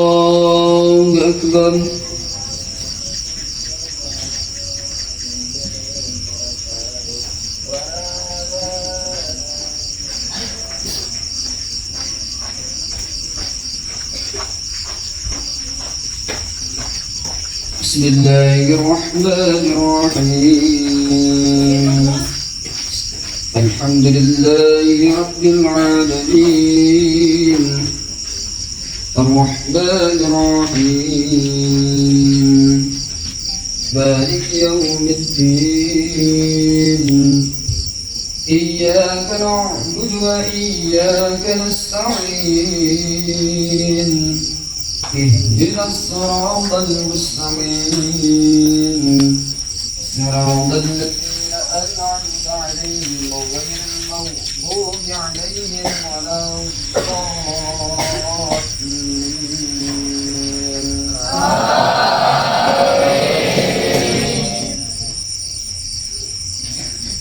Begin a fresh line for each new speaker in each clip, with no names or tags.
الله أكبر. بسم الله الرحمن الرحيم. الحمد لله رب العالمين الرحمن الرحيم مالك يوم الدين إياك نعبد وإياك نستعين اهدنا الصراط المستقيم صراط الذين أنعمت عليهم غير المغضوب عليهم ولا الضالين.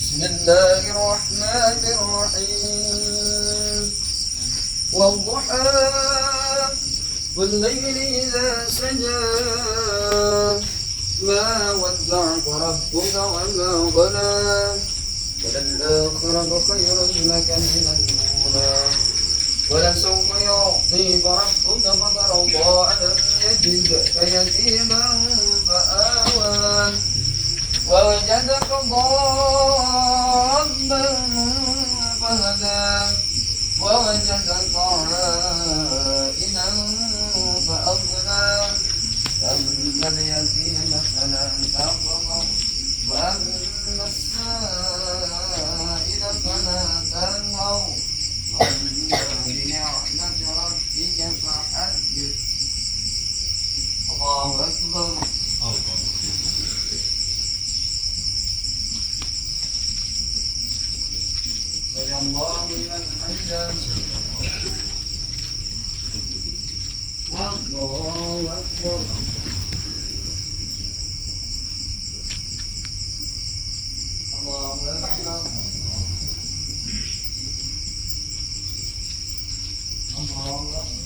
بسم الله الرحمن الرحيم والضحى والليل إذا سجى ما ودعك ربك وما قلى وللآخرة خير لك من الأولى ولسوف يعطيك ربك فترضى ألم يجدك يتيما فآوى ووجدك ضالا فهدى ووجدك عائلا فأغنى فأما اليتيم فلا تقهر وأما السائل فلا تنهر وأما بنعمة ربك فحدث. الله أكبر. سمع الله لمن حمده. الله أكبر. الله أكبر. الله أكبر.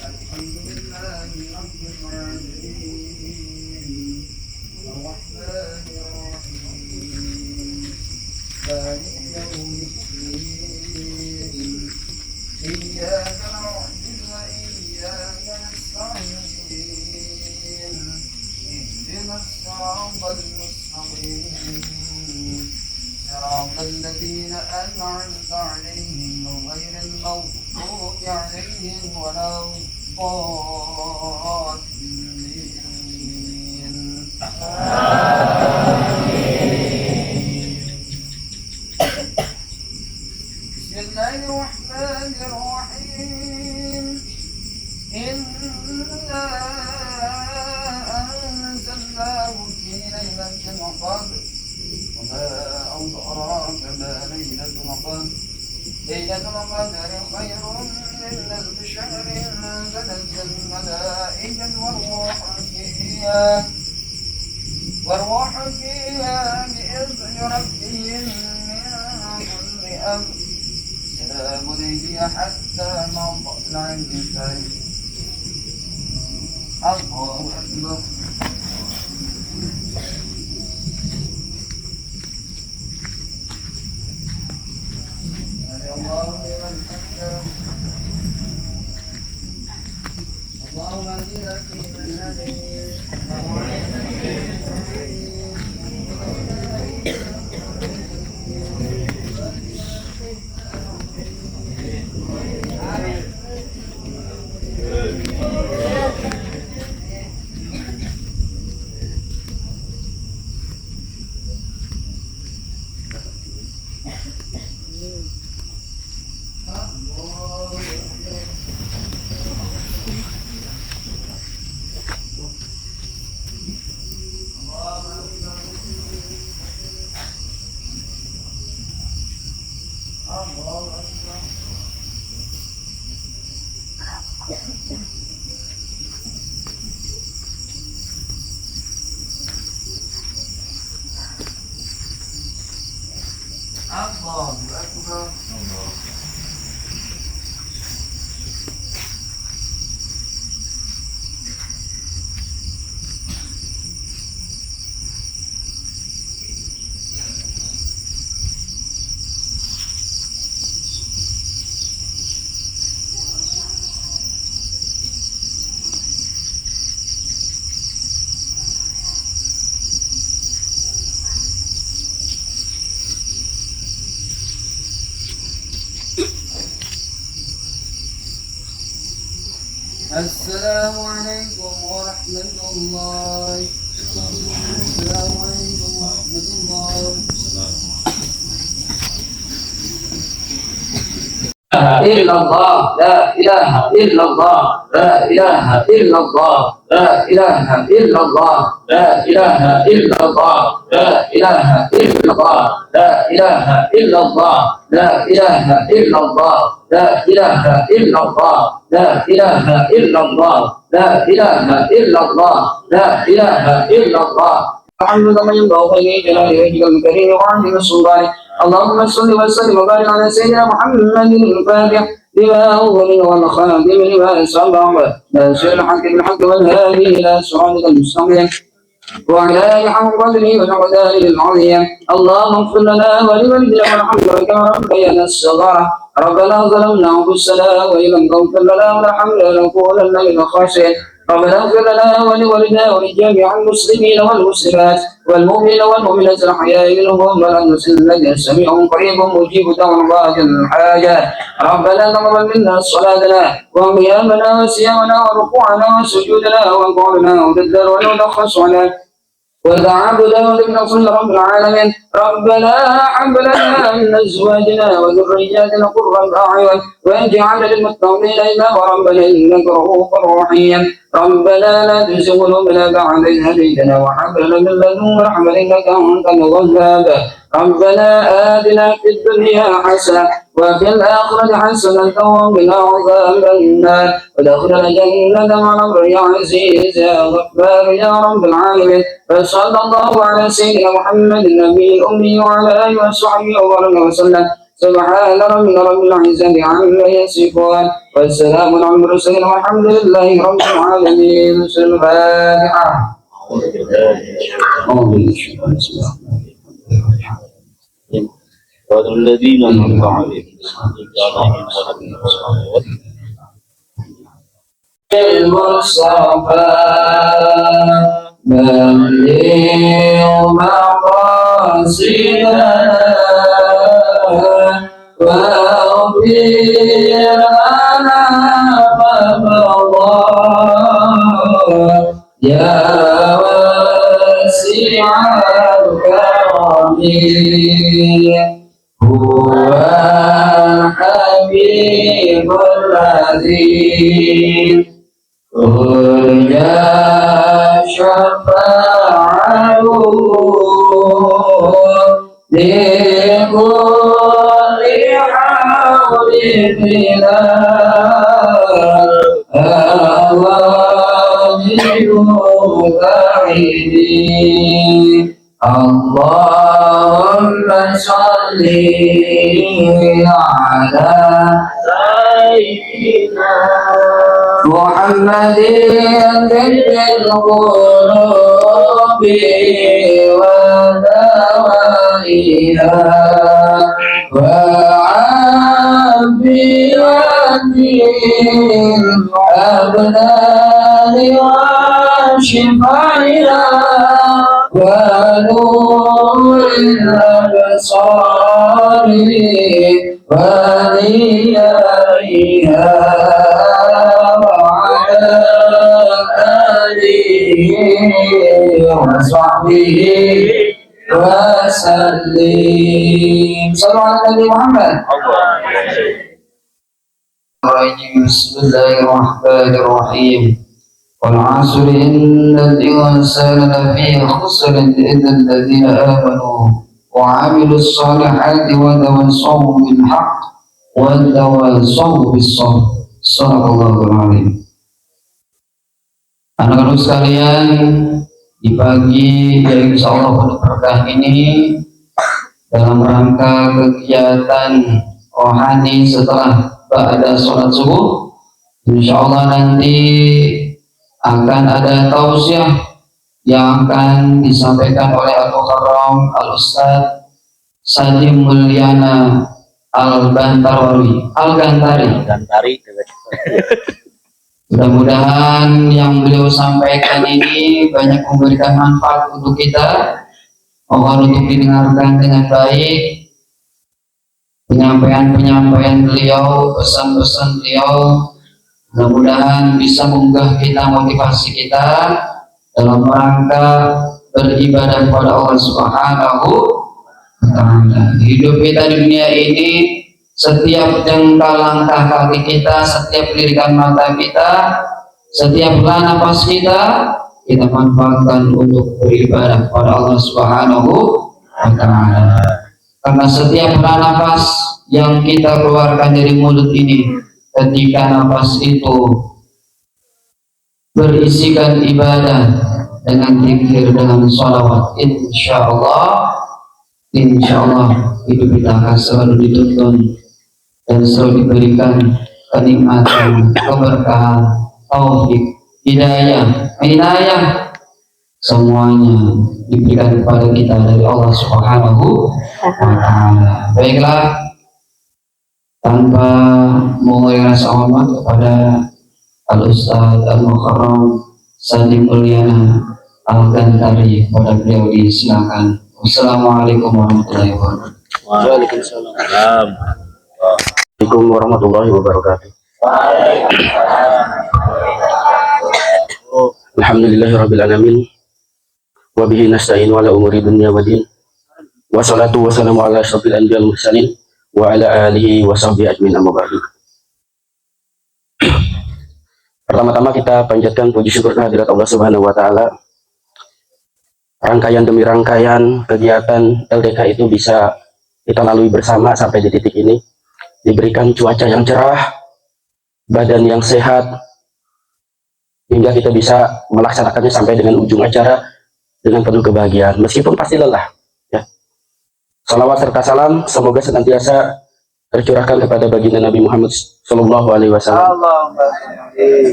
الحمد لله رب العالمين الرحمن الرحيم مالك يوم الدين إياك نعبد وإياك نستعين اهدنا الصراط المستقيم صراط الذين أنعمت عليهم غير المغضوب عليهم ولا الضالين. بسم الله الرحمن الرحيم إنا أنزلناه في ليلة القدر وما أدراك ما ليلة القدر. ليلة القدر خير من ألف شهر تنزل الملائكة والروح فيها بإذن ربهم من كل أمر سلام هي حتى مطلع الفجر. الله أكبر. الله لمن حمده. اللهم اهدنا فيمن هديت وعافنا فيمن الله أكبر. السلام عليكم ورحمة الله. السلام عليكم ورحمة الله. إلا الله لا إله إلا الله لا إله إلا الله لا إله إلا الله لا إله إلا الله لا إله إلا الله لا إله إلا الله لا إله إلا الله لا إله إلا الله لا إله إلا الله لا إله إلا الله لا إله إلا الله الحمد لله ينبغي جلاله وجهه الكريم وعظيم سلطانه. اللهم صل وسلم وبارك على سيدنا محمد الفاتح لما أغلق والخاتم لما سبق ناصر الحق بالحق والهادي إلى صراطك المستقيم وعلى آله حق قدره ومقداره العظيم. اللهم اغفر لنا ولوالدينا وارحمنا كما ربيانا صغارا. ربنا ظلمنا انفسنا وان لم تغفر لنا وارحمنا لنكونن من الخاسرين. ربنا اغفر لنا ولوالدينا ولجميع المسلمين والمسلمات والمؤمنين والمؤمنات الأحياء منهم والأموات إنك سميع قريب مجيب دعوات الحاجات. ربنا تقبل منا صلاتنا وقيامنا وصيامنا وركوعنا وسجودنا وقولنا وتدبرنا ونخصنا وتعبدا ولنصل رب العالمين. ربنا هب لنا من ازواجنا وذرياتنا قرة اعين واجعلنا للمتقين اماما. ربنا انك رؤوف رحيم. ربنا لا تزغ قلوبنا بعد إذ هديتنا وهب لنا من لدنك رحمة انك انت الوهاب. ربنا آتنا في الدنيا حسنة وفي الآخرة حسنة وقنا عذاب النار وادخلنا جنة مع الأبرار يا عزيز يا غفار يا رب العالمين. وصلى الله على سيدنا محمد النبي الأمي وعلى آله وصحبه وبارك وسلم. سبحان ربك رب العزة عما يصفون والسلام على المرسلين والحمد لله رب العالمين. الفاتحة.
الذين أنعمت عليهم
المصطفى بلغ مقاصدنا واغفر لنا ما مضى يا واسع الكرم. هو الحبيب الذي ترجى شفاعته لكل حول بلا أوامر بعيد. اللهم صل على سيدنا محمد طب القلوب ودوائها وعافية الأبدان وشفائها ونور الأبصار ولياليها وعلى آله وصحبه وسلم. صلوا على النبي محمد. بسم الله الرحمن الرحيم. والعصر إن الإنسان لفي خسر إلا الذين آمنوا وعملوا الصالحات وتواصوا بالحق وتواصوا بالصبر. Shallallahul Alaihi. Anak-anak sekalian, di pagi yang insya Allah penuh berkah ini, dalam rangka kegiatan rohani setelah ba'da sholat subuh, insya Allah nanti akan ada tausiah yang akan disampaikan oleh Al-Mukarram Al-Ustadz Sadim Mulyana Al-Gantari. Mudah-mudahan yang beliau sampaikan ini banyak memberikan manfaat untuk kita. Mohon untuk didengarkan dengan baik penyampaian beliau, pesan-pesan beliau. Mudah-mudahan bisa menggugah kita, motivasi kita dalam rangka beribadah kepada Allah Subhanahu wa Ta'ala. Hidup kita di dunia ini, setiap jengkal langkah kaki kita, setiap lirikan mata kita, setiap napas kita manfaatkan untuk beribadah kepada Allah Subhanahu wa Ta'ala. Karena setiap napas yang kita keluarkan dari mulut ini, ketika napas itu berisikan ibadah dengan zikir, dengan sholawat, insya Allah hidup kita akan selalu dituntun dan selalu diberikan kenikmatan, keberkahan, taufik, hidayah, semuanya diberikan kepada kita dari Allah Subhanahu wa Ta'ala. Baiklah, tanpa mengurangi rasa hormat kepada Al-Ustadz Al-Mukarram Sadim Mulyana Al-Gantari, kepada beliau disilakan. Wassalamualaikum warahmatullahi wabarakatuh.
Waalaikumsalam. Assalamualaikum warahmatullahi wabarakatuh. Alhamdulillahirabbil alamin. Wa bihi nasta'in ala umuri dunya wa din. Wassalatu wassalamu ala asyrofil anbiya'il mursalin wa ala alihi wa sahbihi ajmain, amma ba'du. Pertama-tama kita panjatkan puji syukur kehadirat Allah Subhanahu wa Ta'ala. Rangkaian demi rangkaian kegiatan LDK itu bisa kita lalui bersama sampai di titik ini. Diberikan cuaca yang cerah, badan yang sehat, hingga kita bisa melaksanakannya sampai dengan ujung acara dengan penuh kebahagiaan, meskipun pasti lelah. Ya. Salawat serta salam semoga senantiasa tercurahkan kepada baginda Nabi Muhammad SAW,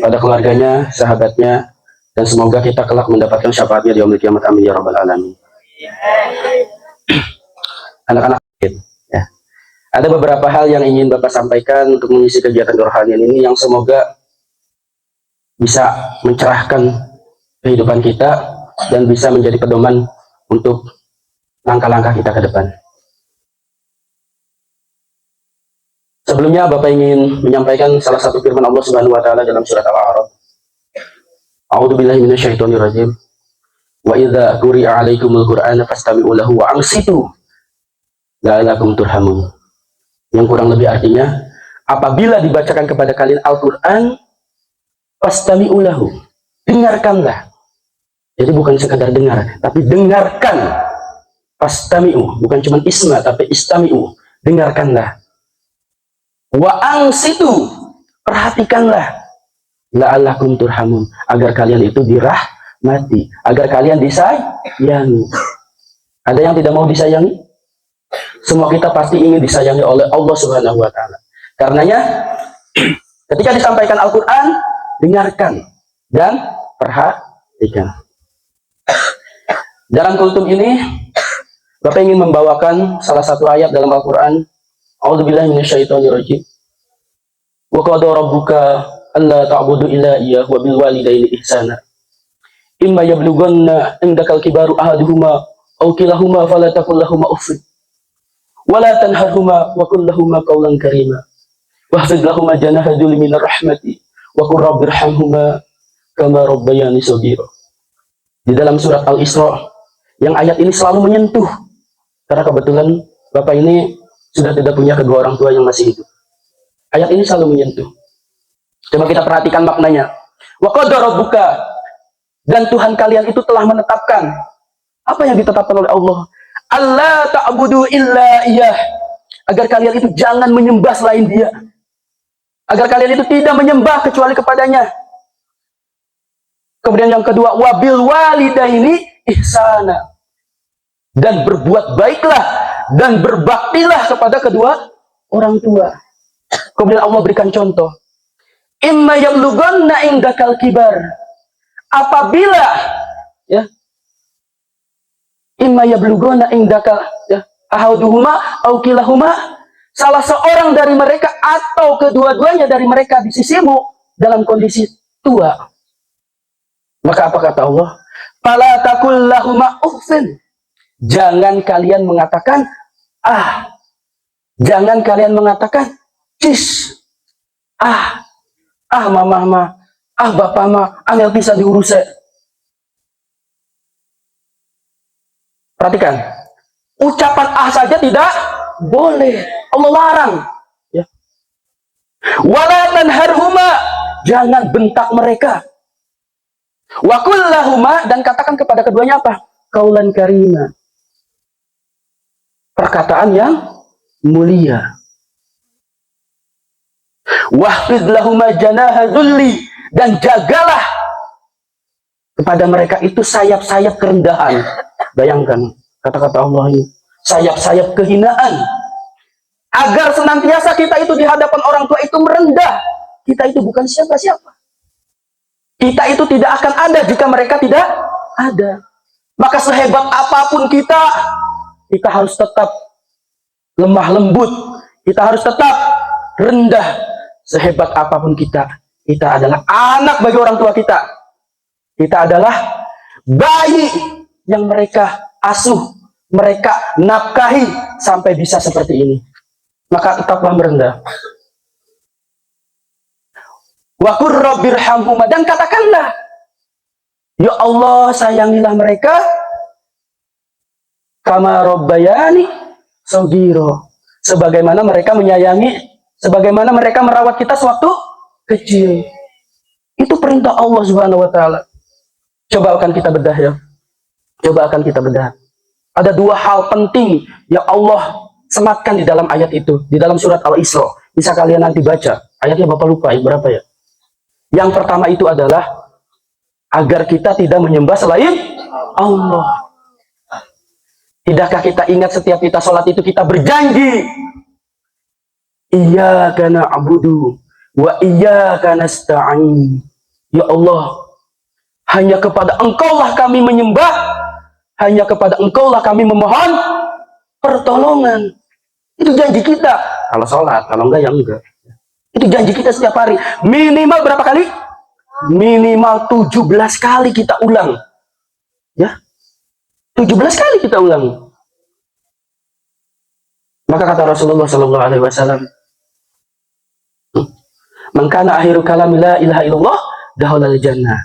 pada keluarganya, sahabatnya, dan semoga kita kelak mendapatkan syafaatnya di yaumil kiamat. Amin ya rabbal alamin. Anak-anak, ya, ada beberapa hal yang ingin Bapak sampaikan untuk mengisi kegiatan kerohanian ini yang semoga bisa mencerahkan kehidupan kita dan bisa menjadi pedoman untuk langkah-langkah kita ke depan. Sebelumnya Bapak ingin menyampaikan salah satu firman Allah Subhanahu wa Ta'ala dalam surat Al-A'raf. A'udzubillahi minasyaitonirrajim. Wa idza quri'a 'alaikumul Qur'anu fastami'u lahu wa ansitu la'allakum turhamun. Yang kurang lebih artinya, apabila dibacakan kepada kalian Al-Qur'an, fastami'u lahu, dengarkanlah. Jadi bukan sekadar dengar, tapi dengarkan. Fastami'u, bukan cuma isma, tapi istami'u, dengarkanlah. Wa ansitu, perhatikanlah. La'allakum turhamun, agar kalian itu dirahmati, agar kalian disayangi. Ada yang tidak mau disayangi? Semua kita pasti ingin disayangi oleh Allah Subhanahu wa Ta'ala. Karenanya ketika disampaikan Al-Quran, dengarkan dan perhatikan. Dalam kultum ini Bapak ingin membawakan salah satu ayat dalam Al-Quran. A'udzubillahi minasyaitonirrajim. Wa qada rabbuka alla ta'budu illa iyyahu wa bil walidayni ihsana. Imma yablughanna indakal kibaru ahaduhuma aw kilahuma fala taqul lahumā uff wa la tanharhumā wa qul lahumā qawlan karīmā wahfidh lahumā janaha dhulli minar rahmati wa qur rabbirhamhumā kama rabbayani shaghīra. Di dalam surat Al-Isra yang ayat ini selalu menyentuh, karena kebetulan Bapak ini sudah tidak punya kedua orang tua yang masih hidup. Ayat ini selalu menyentuh. Coba kita perhatikan maknanya. Wa qada rabbuka, dan Tuhan kalian itu telah menetapkan. Apa yang ditetapkan oleh Allah? alla ta'budu illa iyah, agar kalian itu jangan menyembah selain Dia, agar kalian itu tidak menyembah kecuali kepadanya. Kemudian yang kedua, wabil walidaini ihsana, dan berbuat baiklah dan berbaktilah kepada kedua orang tua. Kemudian Allah berikan contoh, imma yablughanna indakal kibar, apabila ya imma yablughanna indakal ya ahaduhuma au kilahuma, salah seorang dari mereka atau kedua-duanya dari mereka di sisimu dalam kondisi tua, maka apa kata Allah? Fala taqul lahuma uffin, jangan kalian mengatakan jangan kalian mengatakan cis, mama, bapak mah, angel bisa diurus. Perhatikan, ucapan saja tidak boleh, Allah larang. Ya. Wala tanharhuma, jangan bentak mereka. Wa qul lahuma, dan katakan kepada keduanya apa? Qaulan karima, perkataan yang mulia. Wahfid lahuma janaha dzulli, dan jagalah kepada mereka itu sayap-sayap kerendahan. Bayangkan kata-kata Allah ini, sayap-sayap kehinaan, agar senantiasa kita itu di hadapan orang tua itu merendah. Kita itu bukan siapa-siapa. Kita itu tidak akan ada jika mereka tidak ada. Maka sehebat apapun kita harus tetap lemah lembut, kita harus tetap rendah. Sehebat apapun kita adalah anak bagi orang tua kita. Kita adalah bayi yang mereka asuh, mereka nafkahi sampai bisa seperti ini. Maka tetaplah merendah. Wa qur rabbirhamhuma, dan katakanlah, ya Allah, sayangilah mereka kama rabbayani shaghira, sebagaimana mereka menyayangi, sebagaimana mereka merawat kita sewaktu kecil. Itu perintah Allah Subhanahu wa taala. Coba akan kita bedah ya. Coba akan kita bedah. Ada dua hal penting yang Allah sematkan di dalam ayat itu, di dalam surat Al-Isra. Bisa kalian nanti baca. Ayatnya Bapak lupa berapa ya? Yang pertama itu adalah agar kita tidak menyembah selain Allah. Tidakkah kita ingat setiap kita sholat itu kita berjanji, iyyaka na'budu wa iyyaka nasta'in. Ya Allah, hanya kepada Engkaulah kami menyembah, hanya kepada Engkaulah kami memohon pertolongan. Itu janji kita kalau sholat, kalau enggak ya enggak. Itu janji kita setiap hari. Minimal berapa kali? Minimal 17 kali kita ulang. Ya, 17 kali kita ulang. Maka kata Rasulullah sallallahu alaihi wasallam, "Man kana akhiru kalami la ilaha illallah, dakhalal jannah."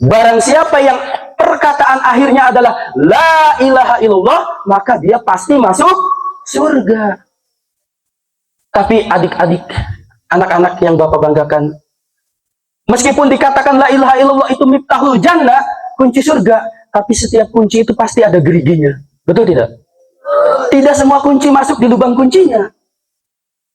Barang siapa yang perkataan akhirnya adalah la ilaha illallah, maka dia pasti masuk surga. Tapi adik-adik, anak-anak yang Bapak banggakan, meskipun dikatakan la ilaha illallah itu miftahul jannah, kunci surga, tapi setiap kunci itu pasti ada geriginya. Betul tidak? Tidak semua kunci masuk di lubang kuncinya.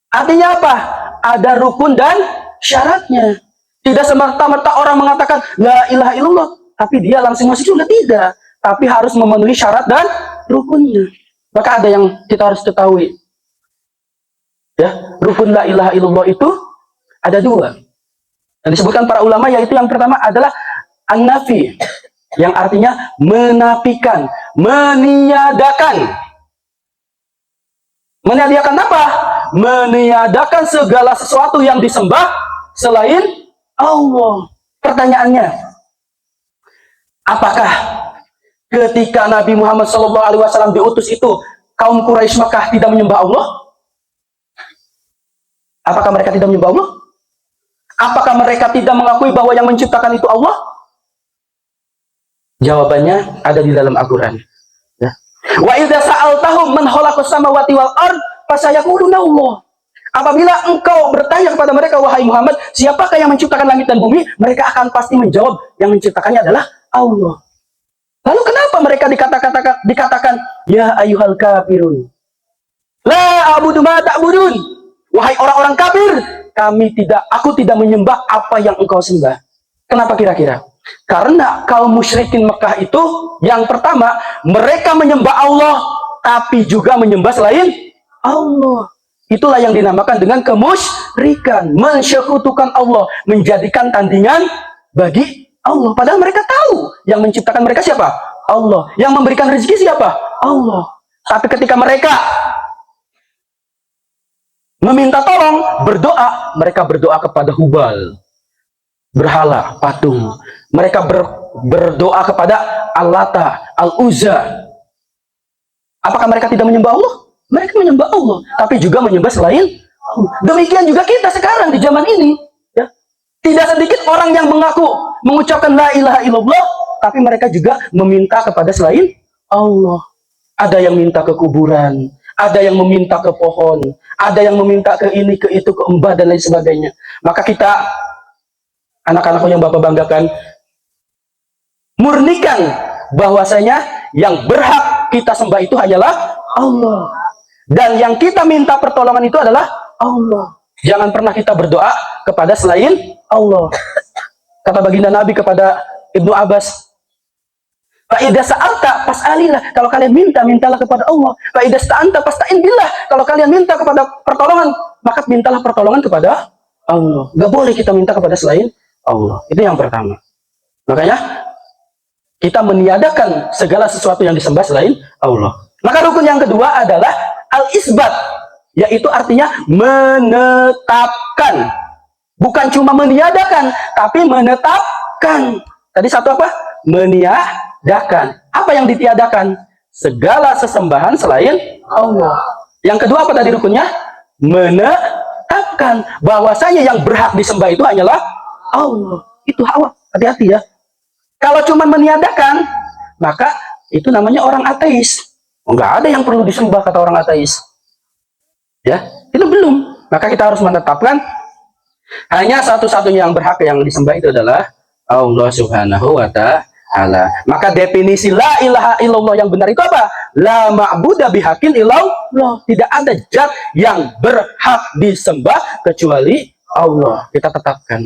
Artinya apa? Ada rukun dan syaratnya. Tidak semerta-merta orang mengatakan la ilaha illallah, tapi dia langsung masuk surga. Tidak. Tapi harus memenuhi syarat dan rukunnya. Maka ada yang kita harus ketahui. Ya, rukun la ilaha illallah itu ada dua. Yang disebutkan para ulama, yaitu yang pertama adalah an-nafi, yang artinya menafikan, meniadakan. Meniadakan apa? Meniadakan segala sesuatu yang disembah selain Allah. Pertanyaannya, apakah ketika Nabi Muhammad SAW diutus itu, kaum Quraisy Makkah tidak menyembah Allah? Apakah mereka tidak menyembah Allah? Apakah mereka tidak mengakui bahwa yang menciptakan itu Allah? Jawabannya ada di dalam Al-Quran. Ya. Wa idza sa'altahum man khalaqas samawati wal ard fasayaquluna Allah. Apabila engkau bertanya kepada mereka, wahai Muhammad, siapakah yang menciptakan langit dan bumi? Mereka akan pasti menjawab, yang menciptakannya adalah Allah. Lalu kenapa mereka dikatakan ya ayyuhal kafirun? La a'budu ma ta'budun. Wahai orang-orang kafir, aku tidak menyembah apa yang engkau sembah. Kenapa kira-kira? Karena kaum musyrikin Mekah itu yang pertama, mereka menyembah Allah tapi juga menyembah selain Allah. Itulah yang dinamakan dengan kemusyrikan, mensyekutukan Allah, menjadikan tandingan bagi Allah. Padahal mereka tahu yang menciptakan mereka siapa? Allah. Yang memberikan rezeki siapa? Allah. Tapi ketika mereka meminta tolong, berdoa, mereka berdoa kepada Hubal, berhala, patung. Mereka berdoa kepada Al-Lata, Al-Uzza. Apakah mereka tidak menyembah Allah? Mereka menyembah Allah, tapi juga menyembah selain Allah. Demikian juga kita sekarang di zaman ini. Ya. Tidak sedikit orang yang mengucapkan la ilaha illallah, tapi mereka juga meminta kepada selain Allah. Ada yang minta ke kuburan, ada yang meminta ke pohon, ada yang meminta ke ini, ke itu, ke embah, dan lain sebagainya. Maka kita, anak-anakku yang Bapak banggakan, murnikan bahwasanya yang berhak kita sembah itu hanyalah Allah. Dan yang kita minta pertolongan itu adalah Allah. Jangan pernah kita berdoa kepada selain Allah. Kata baginda Nabi kepada Ibnu Abbas, Fa'idha sa'alta fas'alillah. Kalau kalian minta, mintalah kepada Allah. Fa'idha sta'anta fasta'in billah. Kalau kalian minta kepada pertolongan, maka mintalah pertolongan kepada Allah. Gak boleh kita minta kepada selain Allah. Itu yang pertama. Makanya kita meniadakan segala sesuatu yang disembah selain Allah. Maka rukun yang kedua adalah al-isbat, yaitu artinya menetapkan. Bukan cuma meniadakan, tapi menetapkan. Tadi satu apa? Meniadakan. Apa yang ditiadakan? Segala sesembahan selain Allah. Yang kedua apa tadi rukunnya? Menetapkan bahwasanya yang berhak disembah itu hanyalah Allah. Itu hawa. Hati-hati ya. Kalau cuma meniadakan, maka itu namanya orang ateis. Enggak ada yang perlu disembah, kata orang ateis. Ya, itu belum. Maka kita harus menetapkan hanya satu-satunya yang berhak yang disembah itu adalah Allah Subhanahu wa ta'ala. Maka definisi la ilaha illallah yang benar itu apa? La ma'budah bihaqqin illallah. Tidak ada zat yang berhak disembah kecuali Allah. Kita tetapkan.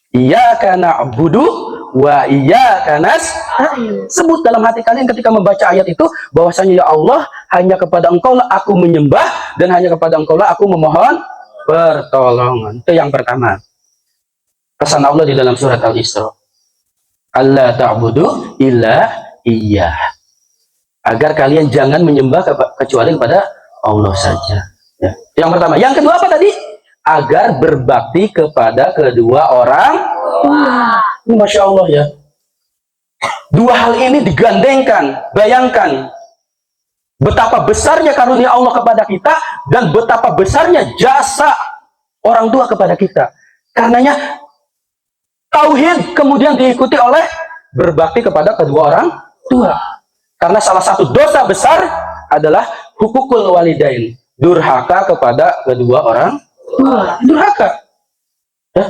Iyyaka na'budu wa iyyaka nasta'in. Sebut dalam hati kalian ketika membaca ayat itu bahwasanya ya Allah, hanya kepada Engkau lah aku menyembah dan hanya kepada Engkau lah aku memohon pertolongan. Itu yang pertama. Pesan Allah di dalam surat Al-Isra. Allah ta'budu illa iyyah. Agar kalian jangan menyembah kecuali kepada Allah saja. Ya. Yang pertama. Yang kedua apa tadi? Agar berbakti kepada kedua orang. Masya Allah ya. Dua hal ini digandengkan. Bayangkan betapa besarnya karunia Allah kepada kita dan betapa besarnya jasa orang tua kepada kita. Karenanya tauhid kemudian diikuti oleh berbakti kepada kedua orang tua. Karena salah satu dosa besar adalah hukukul walidain, durhaka kepada kedua orang tua. Durhaka. Ya,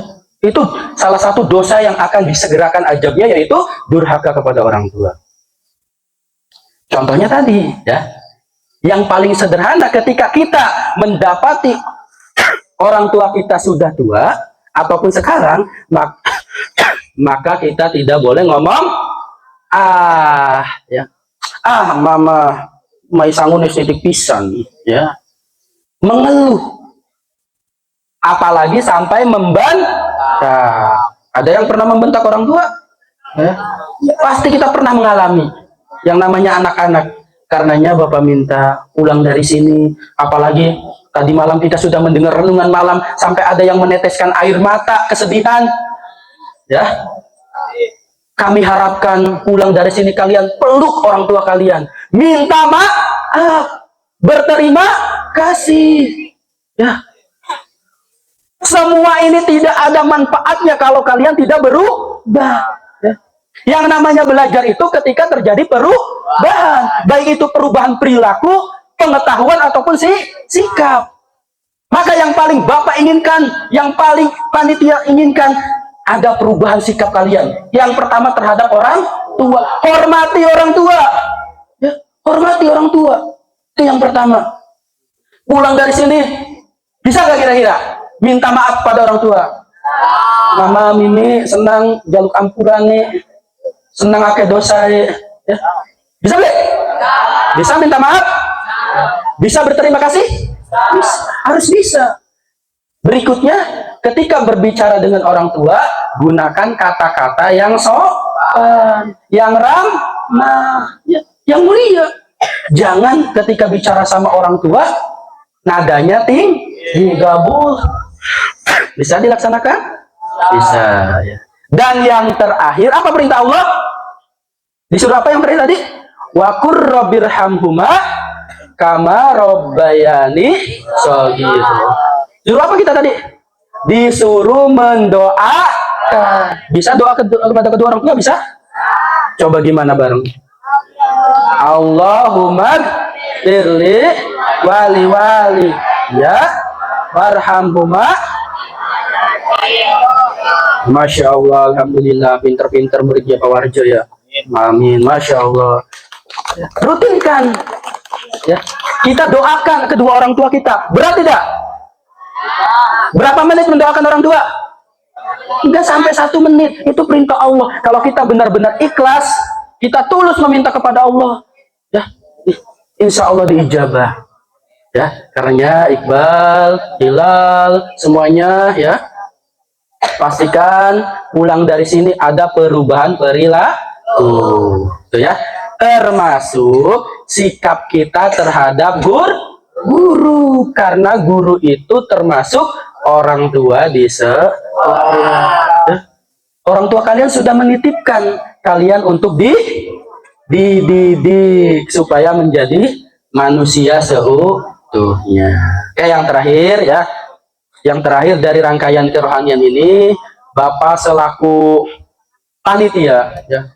itu salah satu dosa yang akan disegerakan ajabnya, yaitu durhaka kepada orang tua. Contohnya tadi, ya, yang paling sederhana ketika kita mendapati orang tua kita sudah tua ataupun sekarang, maka kita tidak boleh ngomong ya, mama mai sangun estetik pisan, ya, mengeluh. Apalagi sampai membantah. Ada yang pernah membentak orang tua? Ya. Pasti kita pernah mengalami yang namanya anak-anak. Karenanya Bapak minta pulang dari sini. Apalagi tadi malam kita sudah mendengar renungan malam sampai ada yang meneteskan air mata kesedihan. Ya, kami harapkan pulang dari sini kalian peluk orang tua kalian, minta maaf, berterima kasih. Ya. Semua ini tidak ada manfaatnya kalau kalian tidak berubah. Ya. Yang namanya belajar itu ketika terjadi perubahan, baik itu perubahan perilaku, pengetahuan ataupun sikap. Maka yang paling Bapak inginkan, yang paling panitia inginkan ada perubahan sikap kalian. Yang pertama terhadap orang tua, hormati orang tua. Ya, hormati orang tua. Itu yang pertama. Pulang dari sini, bisa nggak kira-kira minta maaf pada orang tua? Mama Mimi senang jaluk ampuran nih, senang akeh dosa ya. Bisa nggak? Bisa minta maaf? Bisa berterima kasih? Bisa. Harus bisa. Berikutnya, ketika berbicara dengan orang tua, gunakan kata-kata yang sopan, yang ramah, yang mulia. Jangan ketika bicara sama orang tua, nadanya tinggi, gabul. Bisa dilaksanakan? Bisa. Ya. Dan yang terakhir, apa perintah Allah? Disuruh apa yang terakhir tadi? Wa qur rabbirhamhuma kama rabbayani shaghira. Disuruh apa kita tadi? Disuruh mendoakan. Bisa doa kepada kedua orang tua? Bisa? Coba gimana bareng? Allahumma firli wali wali ya warhamhuma. Masya Allah, alhamdulillah, pinter-pinter muridnya Pak Warjo ya. Amin, Masya Allah. Rutinkan ya. Kita doakan kedua orang tua kita. Berat tidak? Berapa menit mendoakan orang tua? Enggak sampai 1 menit. Itu perintah Allah. Kalau kita benar-benar ikhlas, kita tulus meminta kepada Allah, ya, insya Allah diijabah. Ya, karena Iqbal, Hilal, semuanya ya, pastikan pulang dari sini ada perubahan perilaku. Tuh ya, termasuk sikap kita terhadap guru, karena guru itu termasuk orang tua di sekolah. Orang tua kalian sudah menitipkan kalian untuk dididik supaya menjadi manusia seutuhnya. Kayak yang terakhir ya, yang terakhir dari rangkaian kerohanian ini, Bapak selaku panitia ya,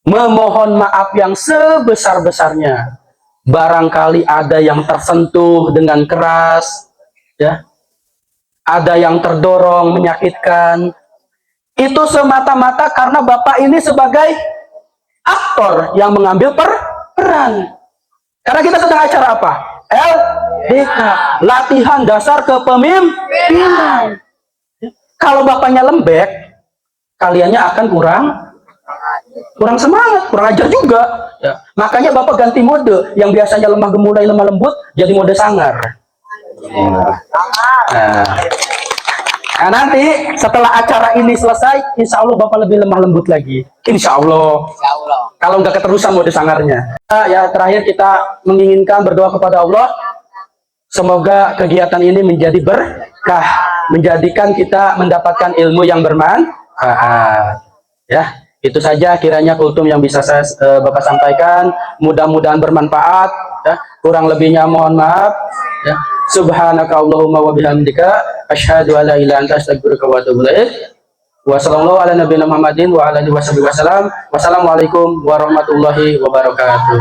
memohon maaf yang sebesar-besarnya. Barangkali ada yang tersentuh dengan keras, ya, ada yang terdorong menyakitkan. Itu semata-mata karena Bapak ini sebagai aktor yang mengambil peran. Karena kita sedang acara apa? LDK, latihan dasar kepemimpinan. Kalau Bapaknya lembek, kaliannya akan kurang semangat, kurang ajar juga. Ya. Makanya Bapak ganti mode, yang biasanya lemah gemulai, lemah lembut, jadi mode sangar. Nah, nanti setelah acara ini selesai, insya Allah Bapak lebih lemah lembut lagi. Insya Allah. Kalau nggak keterusan mode sangarnya. Ya, terakhir kita menginginkan berdoa kepada Allah, semoga kegiatan ini menjadi berkah, menjadikan kita mendapatkan ilmu yang bermanfaat. Ya. Itu saja kiranya kultum yang bisa Bapak sampaikan. Mudah-mudahan bermanfaat. Ya. Kurang lebihnya mohon maaf. Ya. Subhanaka Allahumma wa bihamdika asyhadu an la ilaha illa anta astaghfiruka wa atubu ilaik. Wa sallallahu ala nabiyina Muhammadin wa ala alihi wasallam. Wassalamualaikum warahmatullahi wabarakatuh.